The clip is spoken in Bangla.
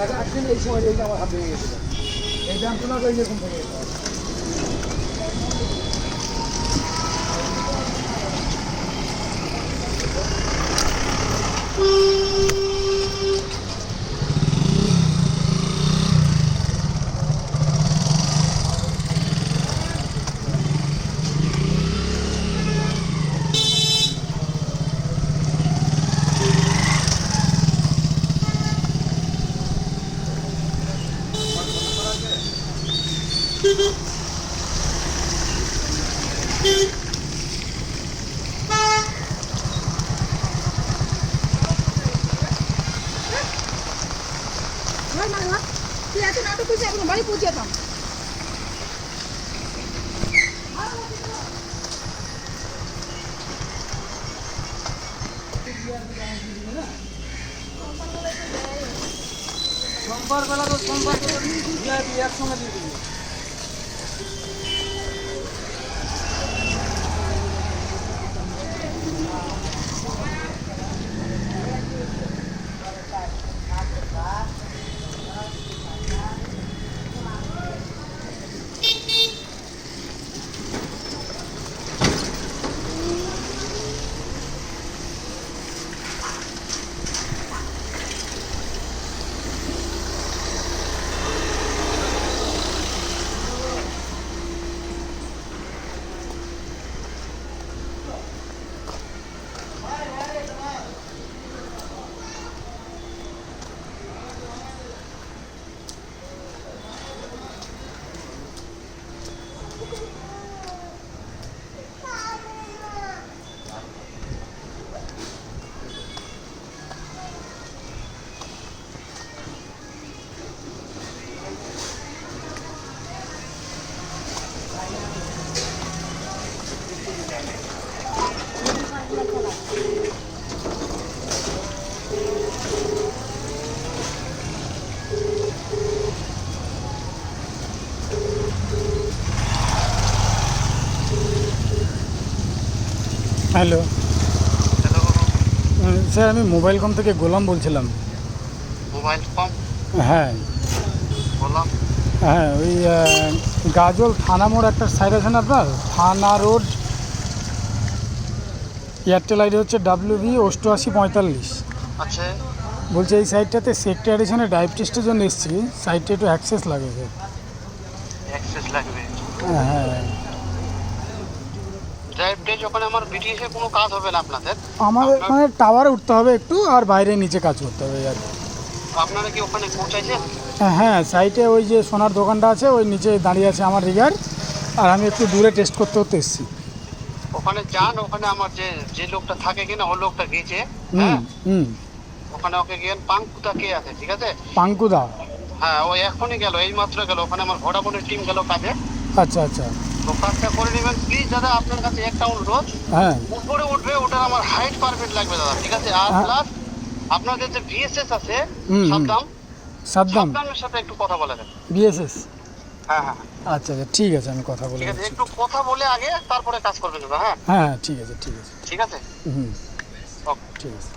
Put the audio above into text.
একদিন এই সময় এই আমার হাত ভেঙে গেছিল, এই যন্ত্রণা করে এরকম ভেঙে গেছে। তুই এত নাটক করছিস, এখন বাড়ি পৌঁছে যেতাম। সোমবার বেলা তো সোমবার একসঙ্গে দিয়ে দিবি। হ্যালো স্যার, আমি মোবাইল কম থেকে গোলাম বলছিলাম। মোবাইল কম? হ্যাঁ বললাম। হ্যাঁ, ওই গাজল থানা মোড় একটা সাইড আছে না আপনার, থানা রোড, এয়ারটেল আইডি হচ্ছে WV8845। আচ্ছা, বলছি এই সাইডটাতে সেক্টর এডিশনে ডাইভ টেস্টের জন্য এসেছি, সাইডটা একটু অ্যাক্সেস লাগে স্যার। অ্যাক্সেস লাগবে? হ্যাঁ, ড্রাইভ টেস্ট ওখানে আমার বিটিএসে কোনো কাজ হবে না আপনাদের? আমাদের মানে টাওয়ারে উঠতে হবে একটু, আর বাইরে নিচে কাজ করতে হবে আর কি। আপনারা কি ওখানে পৌঁছাইছেন? হ্যাঁ, সাইটে ওই যে সোনার দোকানটা আছে ওই নিচে দাঁড়িয়ে আছে আমার রিগার, আর আমি একটু দূরে টেস্ট করতে করতে এসেছি। ওখানে যান, ওখানে আমার যে লোকটা থাকে কিনা ওই লোকটা গেছে। হুম হুম। ওখানে ওকে গিয়ে পাঙ্কুদা কে আছে, ঠিক আছে? পাঙ্কুদা? হ্যাঁ, ও এখনই গেল, এই মাত্র গেল। ওখানে আমার ভোডাফোনের টিম গেল কাজে। আচ্ছা আচ্ছা। তো কাজটা করে নেবেন প্লিজ দাদা, আপনার কাছে একটা অনুরোধ। হ্যাঁ উপরে উঠবে, ওটার আমার হাইট পারফেক্ট লাগবে দাদা, ঠিক আছে? আর প্লাস আপনাদের যে ভিএসএস আছে সাদ্দাম, সাদ্দামের সাথে একটু কথা বলে দেন। বিএসএস? হ্যাঁ হ্যাঁ আচ্ছা আচ্ছা, ঠিক আছে, আমি কথা বলে ঠিক আছে, দিচ্ছি। একটু কথা বলে আগে তারপরে কাজ করবেন দাদা। হ্যাঁ হ্যাঁ ঠিক আছে ঠিক আছে। ঠিক আছে। হুম, ওকে। ঠিক আছে।